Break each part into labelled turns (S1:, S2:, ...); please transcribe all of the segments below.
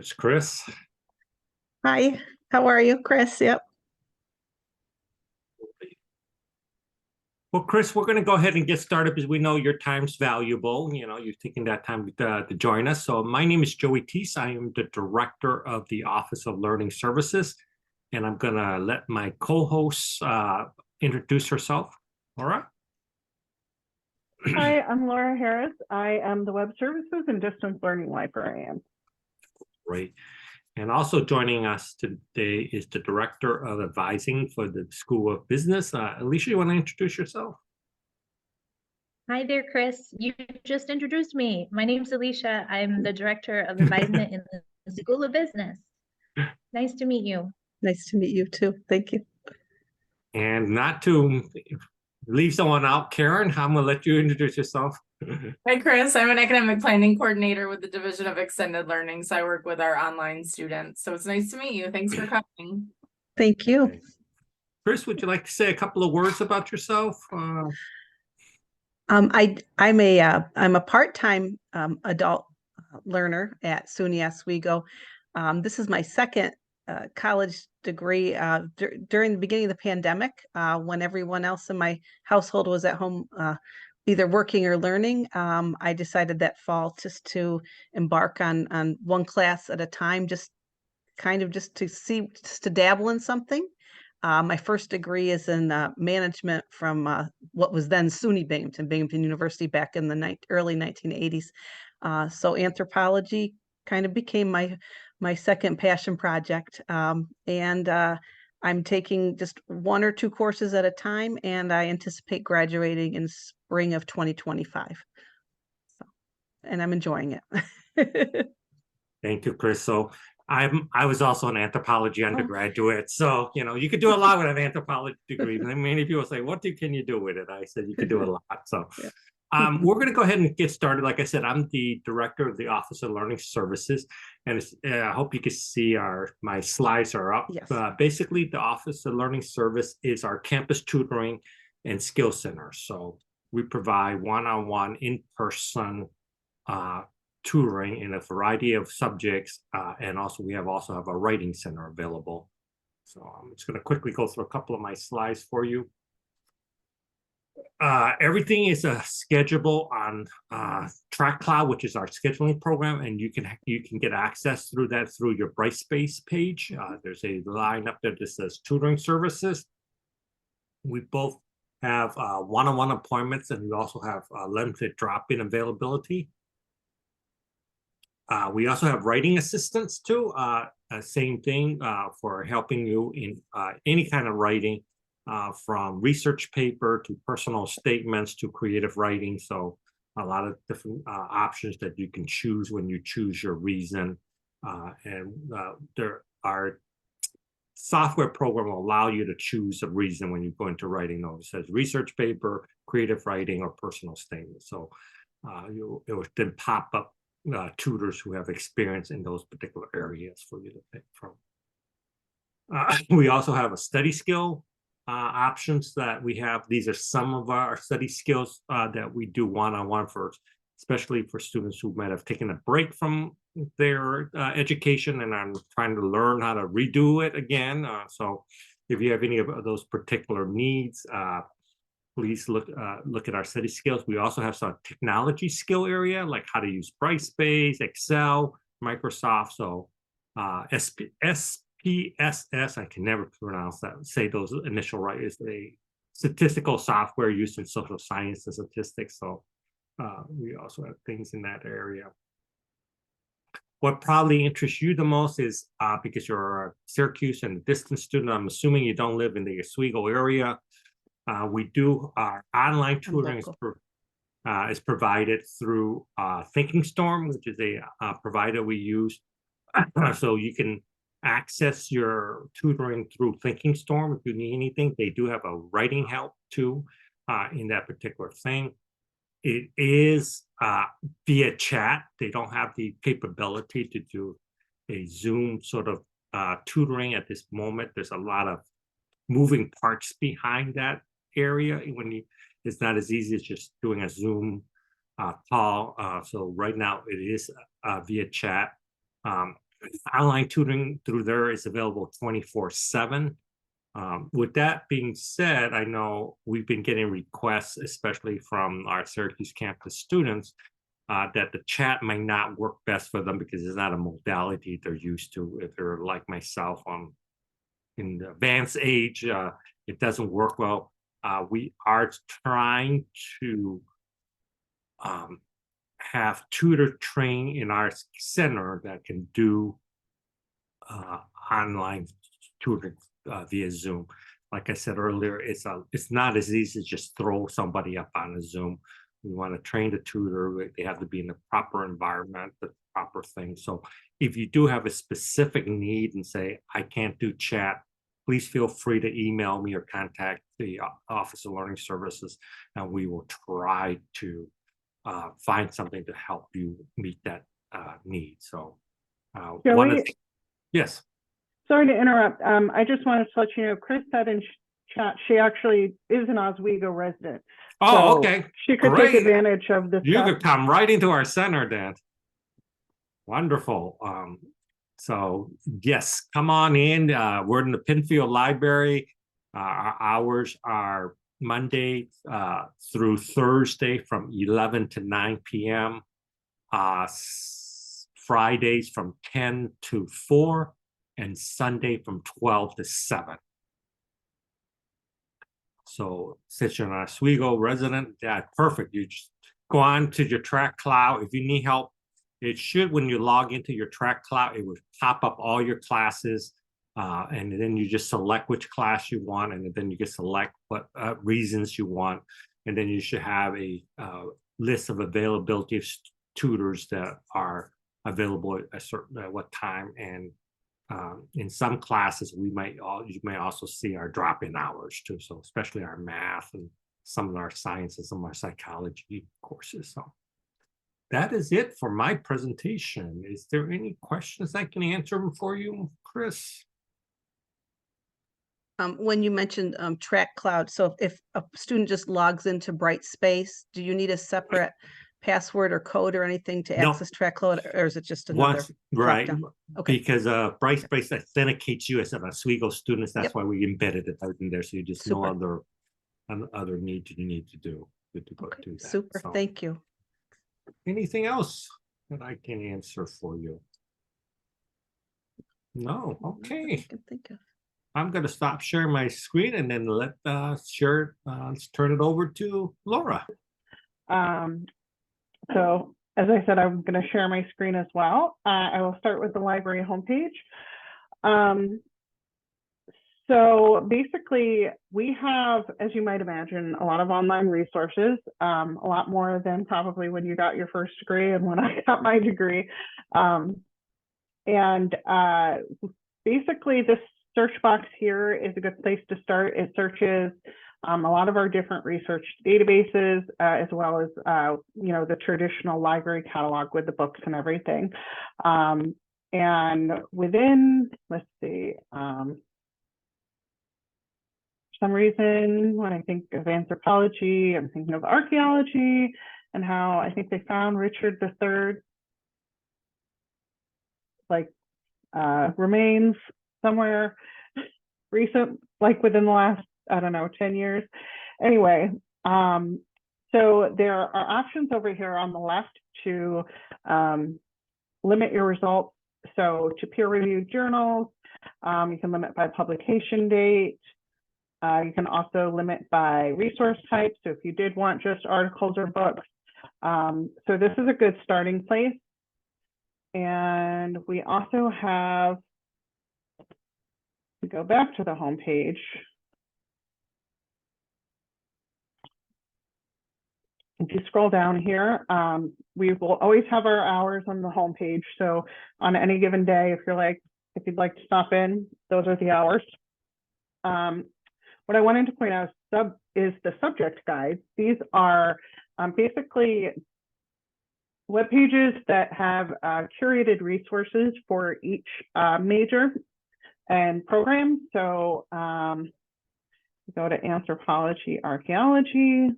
S1: There's Chris.
S2: Hi, how are you, Chris? Yep.
S1: Well, Chris, we're going to go ahead and get started because we know your time's valuable. You know, you've taken that time to join us. So my name is Joey Teese. I am the director of the Office of Learning Services, and I'm going to let my co-host introduce herself. All right.
S3: Hi, I'm Laura Harris. I am the Web Services and Distance Learning Librarian.
S1: Great. And also joining us today is the Director of Advising for the School of Business. Alicia, you want to introduce yourself?
S4: Hi there, Chris. You just introduced me. My name's Alicia. I'm the Director of Advisement in the School of Business. Nice to meet you.
S2: Nice to meet you too. Thank you.
S1: And not to leave someone out, Karen, I'm going to let you introduce yourself.
S5: Hi, Chris. I'm an academic planning coordinator with the Division of Extended Learning. So I work with our online students. So it's nice to meet you. Thanks for coming.
S2: Thank you.
S1: Chris, would you like to say a couple of words about yourself?
S2: I'm a part-time adult learner at SUNY Oswego. This is my second college degree. During the beginning of the pandemic, when everyone else in my household was at home either working or learning, I decided that fall just to embark on one class at a time, just to dabble in something. My first degree is in management from what was then SUNY Binghamton University back in the early 1980s. So anthropology kind of became my second passion project. I'm taking just one or two courses at a time, and I anticipate graduating in spring of 2025. And I'm enjoying it.
S1: Thank you, Chris. So I was also an anthropology undergraduate. So, you know, you could do a lot with an anthropology degree. Many people say, can you do with it? I said, you could do a lot. So yeah. We're going to go ahead and get started. Like I said, I'm the director of the Office of Learning Services, and I hope you can see my slides are up.
S2: Yes.
S1: Basically, the Office of Learning Service is our campus tutoring and skill center. So we provide one-on-one, in-person tutoring in a variety of subjects, and also we also have a writing center available. So I'm just going to quickly go through a couple of my slides for you. Everything is schedulable on TrackCloud, which is our scheduling program, and you can get access through that through your Brightspace page. There's a line up there that says tutoring services. We both have one-on-one appointments, and we also have limited drop-in availability. We also have writing assistants too. Same thing for helping you in any kind of writing, from research paper to personal statements to creative writing. So a lot of different options that you can choose when you choose your reason. Our software program will allow you to choose a reason when you go into writing. It says research paper, creative writing, or personal statement. So it will then pop up tutors who have experience in those particular areas for you to pick from. We also have a study skill options that we have. These are some of our study skills that we do one-on-one for, especially for students who might have taken a break from their education and are trying to learn how to redo it again. So if you have any of those particular needs, please look at our study skills. We also have some technology skill area, like how to use Brightspace, Excel, Microsoft. So SPSS, I can never pronounce that, say those initial right, is a statistical software used in social science and statistics. So we also have things in that area. What probably interests you the most is because you're a Syracuse and a distance student, I'm assuming you don't live in the Oswego area. We do our online tutoring is provided through Thinking Storm, which is a provider we use. So you can access your tutoring through Thinking Storm if you need anything. They do have a writing help too in that particular thing. It is via chat. They don't have the capability to do a Zoom sort of tutoring at this moment. There's a lot of moving parts behind that area it's not as easy as just doing a Zoom call. So right now it is via chat. Online tutoring through there is available 24/7. With that being said, I know we've been getting requests, especially from our Syracuse campus students, that the chat might not work best for them because it's not a modality they're used to. If they're like myself in the advanced age, it doesn't work well. We are trying to have tutor train in our center that can do online tutoring via Zoom. Like I said earlier, it's not as easy as just throw somebody up on a Zoom. We want to train the tutor. They have to be in the proper environment, the proper thing. So if you do have a specific need and say, I can't do chat, please feel free to email me or contact the Office of Learning Services, and we will try to find something to help you meet that need. So one of the, yes.
S3: Sorry to interrupt. I just wanted to let you know, Chris said in chat, she actually is an Oswego resident.
S1: Oh,
S3: So
S1: okay.
S3: she could
S1: Great.
S3: take advantage of this.
S1: You could come right into our center, Dan. Wonderful. So yes, come on in. We're in the Penfield Library. Our hours are Monday through Thursday from 11 to 9 p.m. Fridays from 10 to 4, and Sunday from 12 to 7. So since you're an Oswego resident, that's perfect. You just go on to your track cloud. If you need help, it should, when you log into your track cloud, it would pop up all your classes. And then you just select which class you want, and then you can select what reasons you want. And then you should have a list of availability of tutors that are available at what time. And in some classes, you may also see our drop-in hours too. So especially our math and some of our sciences, some of our psychology courses. So that is it for my presentation. Is there any questions I can answer for you, Chris?
S2: When you mentioned track cloud, so if a student just logs into Brightspace, do you need a separate password or code or anything to
S1: No.
S2: access track cloud, or is it just another
S1: right?
S2: drop-down? Okay.
S1: Because Brightspace authenticates you as an Oswego student. That's
S2: Yep.
S1: why we embedded it in there. So you just
S2: Super.
S1: no other need you need to do to go
S2: Okay,
S1: do that.
S2: super.
S1: So,
S2: Thank you.
S1: anything else that I can answer for you? No.
S2: I
S1: Okay.
S2: can think of.
S1: I'm going to stop sharing my screen and then let's turn it over to Laura.
S3: So as I said, I'm going to share my screen as well. I will start with the library homepage. So basically, we have, as you might imagine, a lot of online resources, a lot more than probably when you got your first degree and when I got my degree. Basically, this search box here is a good place to start. It searches a lot of our different research databases, as well as the traditional library catalog with the books and everything. And within, let's see, for some reason, when I think of anthropology, I'm thinking of archaeology and how I think they found Richard III, like remains somewhere recent, like within the last, I don't know, 10 years. Anyway, so there are options over here on the left to limit your results. So to peer-reviewed journals, you can limit by publication date. You can also limit by resource type. So if you did want just articles or books. So this is a good starting place. And we also have, to go back to the home page. If you scroll down here, we will always have our hours on the home page. So on any given day, if you'd like to stop in, those are the hours. What I wanted to point out is the subject guides. These are basically web pages that have curated resources for each major and program. So go to anthropology, archaeology.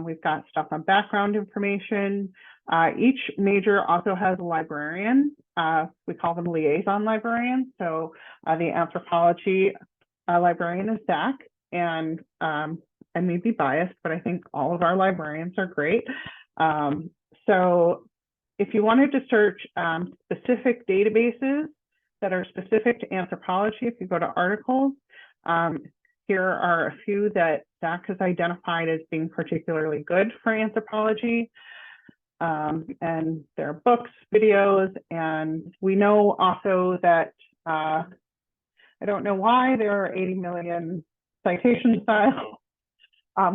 S3: We've got stuff on background information. Each major also has a librarian. We call them liaison librarians. So the anthropology librarian is Zach, and I may be biased, but I think all of our librarians are great. So if you wanted to search specific databases that are specific to anthropology, if you go to articles, here are a few that Zach has identified as being particularly good for anthropology. And there are books, videos, and we know also that I don't know why there are 80 million citation styles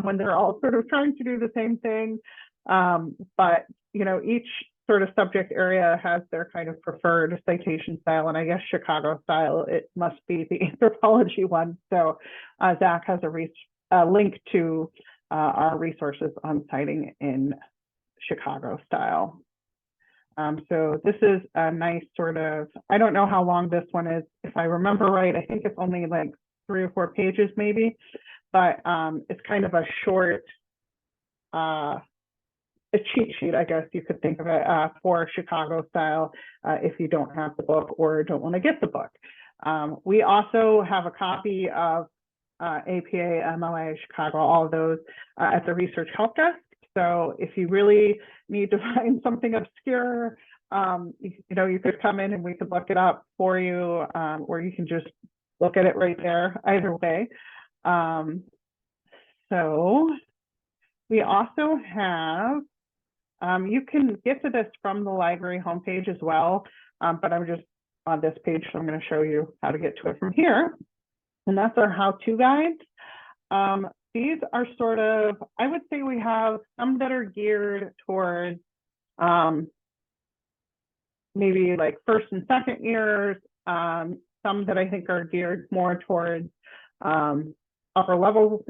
S3: when they're all sort of trying to do the same thing. But you know, each sort of subject area has their kind of preferred citation style, and I guess Chicago style, it must be the anthropology one. So Zach has a link to our resources on citing in Chicago style. So this is a nice sort of, I don't know how long this one is. If I remember right, I think it's only like 3 or 4 pages maybe, but it's kind of a short, a cheat sheet, I guess you could think of it, for Chicago style if you don't have the book or don't want to get the book. We also have a copy of APA, MLA, Chicago, all of those at the Research Help Desk. So if you really need to find something obscure, you know, you could come in and we could look it up for you, or you can just look at it right there, either way. So we also have, you can get to this from the library homepage as well, but I'm just on this page, so I'm going to show you how to get to it from here. And that's our how-to guides. These are sort of, I would say we have some that are geared towards maybe like first and second years, some that I think are geared more towards upper level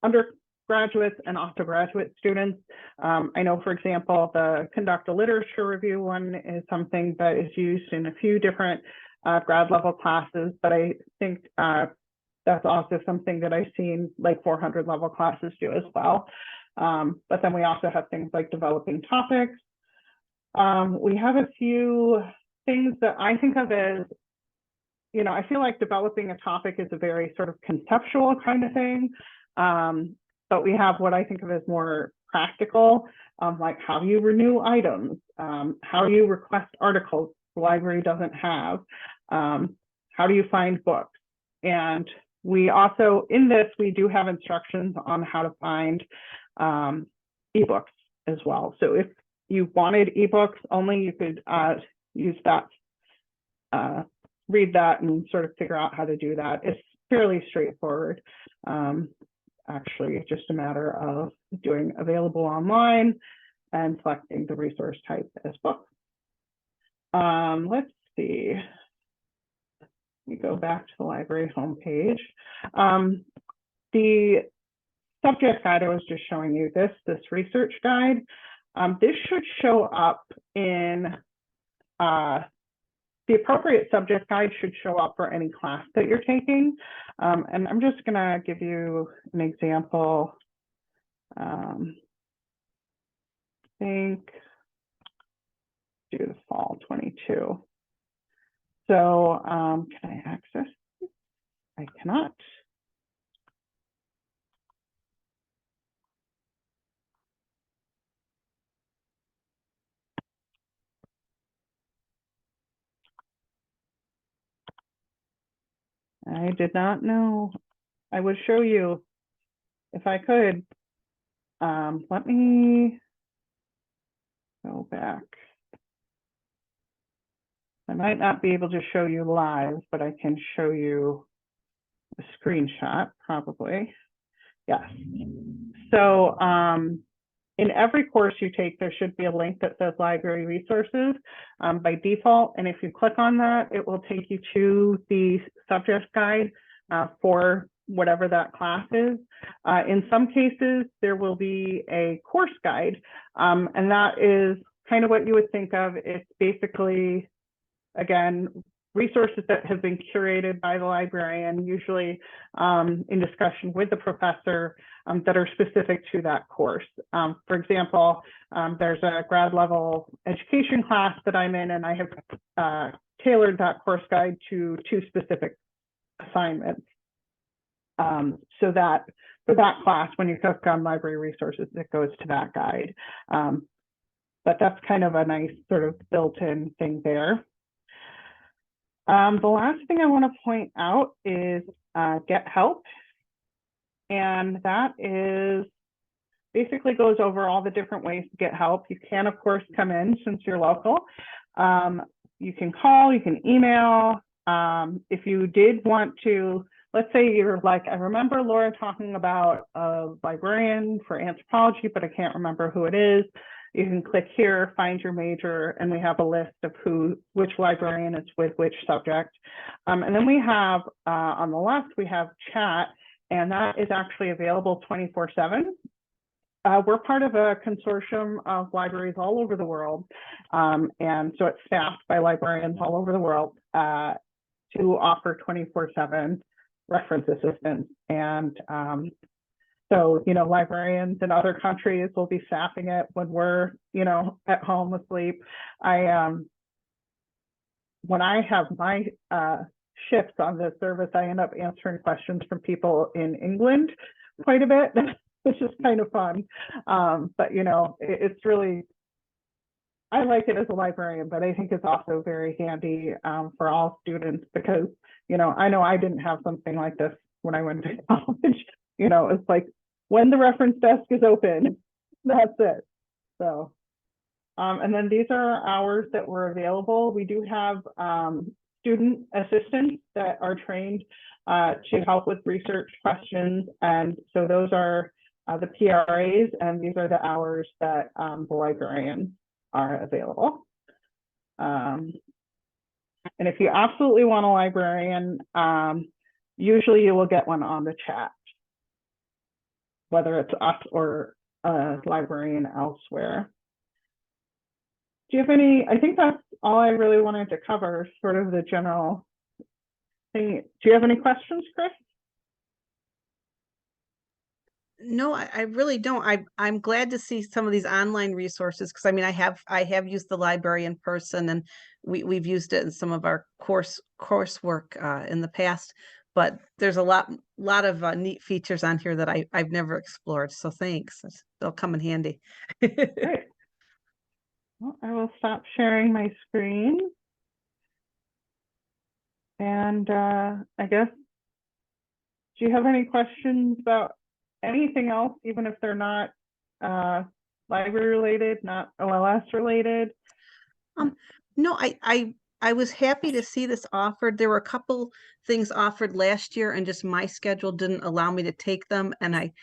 S3: undergraduates and also graduate students. I know, for example, the Conduct a Literature Review one is something that is used in a few different grad level classes, but I think that's also something that I've seen like 400 level classes do as well. But then we also have things like developing topics. We have a few things that I think of as, you know, I feel like developing a topic is a very sort of conceptual kind of thing. But we have what I think of as more practical, like how you renew items, how you request articles the library doesn't have, how do you find books. And we also, in this, we do have instructions on how to find ebooks as well. So if you wanted ebooks only, you could use that, read that and sort of figure out how to do that. It's fairly straightforward. Actually, it's just a matter of doing available online and selecting the resource type as book. Let's see. We go back to the library homepage. The subject guide I was just showing you, this research guide, this should show up in, the appropriate subject guide should show up for any class that you're taking. And I'm just gonna give you an example. I think do the fall 22. So can I access? I cannot. I did not know. I would show you if I could. Let me go back. I might not be able to show you live, but I can show you a screenshot probably. Yes. So in every course you take, there should be a link that says library resources by default. And if you click on that, it will take you to the subject guide for whatever that class is. In some cases, there will be a course guide. And that is kind of what you would think of. It's basically, again, resources that have been curated by the librarian, usually in discussion with the professor, that are specific to that course. For example, there's a grad level education class that I'm in, and I have tailored that course guide to 2 specific assignments. So that for that class, when you click on library resources, it goes to that guide. But that's kind of a nice sort of built-in thing there. The last thing I want to point out is Get Help. And that is basically goes over all the different ways to get help. You can, of course, come in since you're local. You can call, you can email. If you did want to, let's say you're like, I remember Laura talking about a librarian for anthropology, but I can't remember who it is. You can click here, find your major, and we have a list of which librarian is with which subject. And then we have, on the left, we have chat, and that is actually available 24/7. We're part of a consortium of libraries all over the world. And so it's staffed by librarians all over the world to offer 24/7 reference assistance. And so, you know, librarians in other countries will be staffing it when we're, you know, at home asleep. When I have my shifts on this service, I end up answering questions from people in England quite a bit, which is kind of fun. But, you know, it's really, I like it as a librarian, but I think it's also very handy for all students because, you know I didn't have something like this when I went to college. You know, it's like when the reference desk is open, that's it. So, and then these are hours that were available. We do have student assistants that are trained to help with research questions. And so those are the PRAs, and these are the hours that the librarians are available. And if you absolutely want a librarian, usually you will get one on the chat, whether it's us or a librarian elsewhere. Do you have any, I think that's all I really wanted to cover, sort of the general thing. Do you have any questions, Chris?
S2: No, I really don't. I'm glad to see some of these online resources because I mean I have used the library in person, and we've used it in some of our coursework in the past. But there's a lot of neat features on here that I've never explored. So thanks. They'll come in handy.
S3: Great. Well, I will stop sharing my screen. And I guess, do you have any questions about anything else, even if they're not library related, not OLS related?
S2: No, I was happy to see this offered. There were a couple things offered last year, and just my schedule didn't allow me to take them. And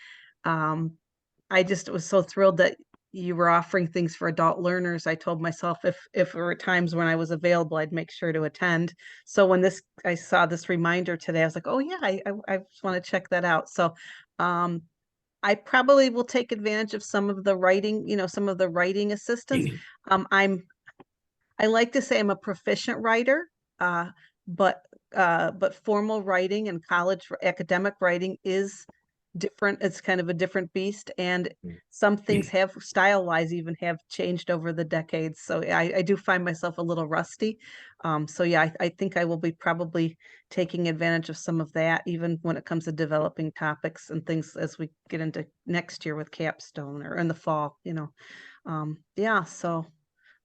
S2: I just was so thrilled that you were offering things for adult learners. I told myself if there were times when I was available, I'd make sure to attend. So when I saw this reminder today, I was like, oh yeah, I just want to check that out. So I probably will take advantage of some of the writing, some of the writing assistance. I like to say I'm a proficient writer, but formal writing and college academic writing is different. It's kind of a different beast, and some things have style-wise even have changed over the decades. So I do find myself a little rusty. So yeah, I think I will be probably taking advantage of some of that, even when it comes to developing topics and things as we get into next year with capstone or in the fall, yeah, so.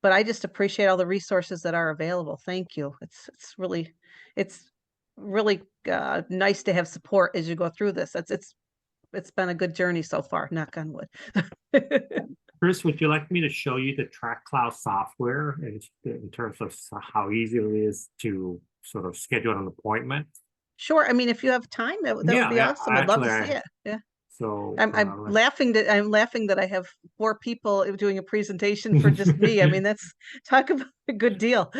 S2: But I just appreciate all the resources that are available. Thank you. It's really nice to have support as you go through this. It's been a good journey so far, knock on wood.
S1: Chris, would you like me to show you the Track Cloud software in terms of how easy it is to sort of schedule an appointment?
S2: Sure. I mean, if you have time, that would be awesome. I'd love to see it. Yeah.
S1: So
S2: I'm laughing that I have 4 people doing a presentation for just me. I mean, talk about a good deal.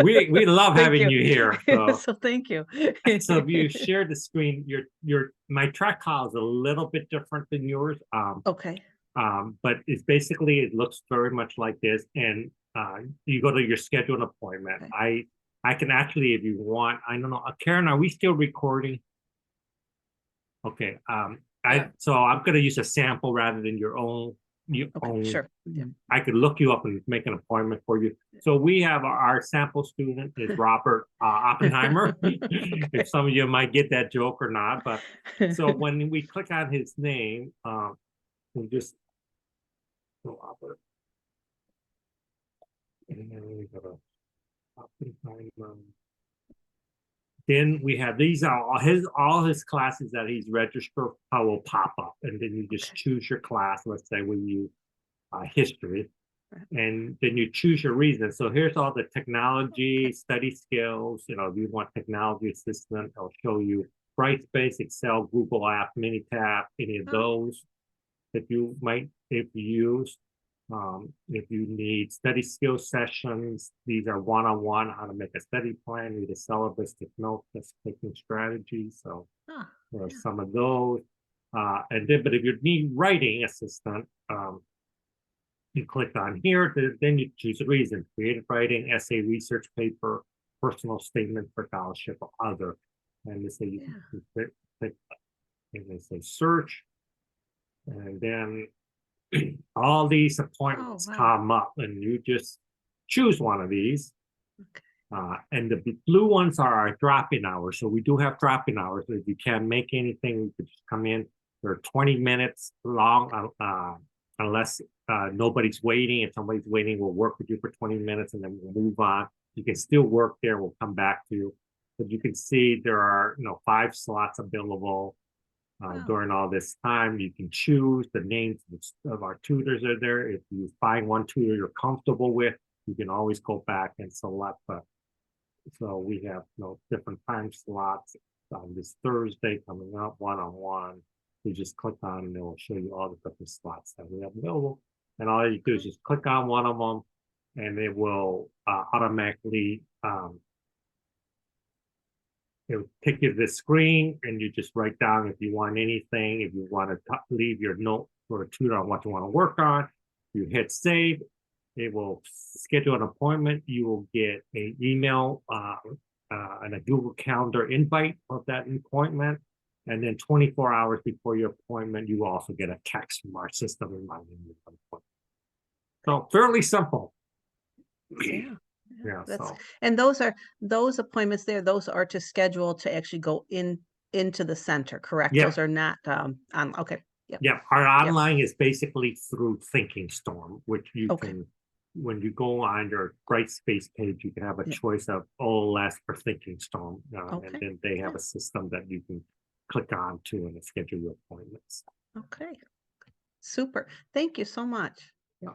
S1: we love having you here.
S2: So thank you.
S1: So if you share the screen, my Track Cloud is a little bit different than yours.
S2: Okay.
S1: But it's basically, it looks very much like this, and you go to your scheduled appointment. Okay. I can actually, if you want, I don't know, Karen, are we still recording? Okay. So I'm gonna use a sample rather than your own.
S2: Okay, sure. Yeah.
S1: I could look you up and make an appointment for you. So we have our sample student is Robert Oppenheimer. If some of you might get that joke or not, but so when we click on his name, we just Robert. And then we go to Oppenheimer. Then we have these are all his classes that he's registered will pop up, and then you just choose your class. Let's say we use history, and then you choose your reason. So here's all the technology, study skills. You know, if you want technology assistant, it'll show you Brightspace, Excel, Google App, Minitab, any of those that you might if you use. If you need study skills sessions, these are one-on-one, how to make a study plan, read a syllabus, take notes, taking strategies. So there are some of those. And then, but if you need writing assistant, you click on here, then you choose a reason, creative writing, essay, research paper, personal statement for scholarship or other. And they say you can click, and they say search, and then all these appointments come up, and you just choose one of these. And the blue ones are our drop-in hours. So we do have drop-in hours. If you can't make anything, you could just come in. They're 20 minutes long, unless nobody's waiting. If somebody's waiting, we'll work with you for 20 minutes and then we'll move on. You can still work there. We'll come back to you. But you can see there are 5 slots available. During all this time, you can choose the names of our tutors are there. If you find one tutor you're comfortable with, you can always go back and select. But so we have different time slots on this Thursday coming up, one-on-one. You just click on and it will show you all the different slots that we have available. And all you do is just click on one of them, and it will automatically it'll take you to the screen, and you just write down if you want anything. If you want to leave your note for a tutor on what you want to work on, you hit save. It will schedule an appointment. You will get an email and a Google Calendar invite of that appointment. And then 24 hours before your appointment, you also get a text from our system reminding you of the appointment. So fairly simple. Yeah. So.
S2: And those appointments there, those are to schedule to actually go into the center, correct?
S1: Yeah.
S2: Those are not okay. Yep.
S1: Yeah, our online is basically through Thinking Storm, which you can, when you go on your Brightspace page, you can have a choice of OLS or Thinking Storm, and then they have a system that you can click on to and schedule your appointments.
S2: Okay, super. Thank you so much.
S1: Yeah.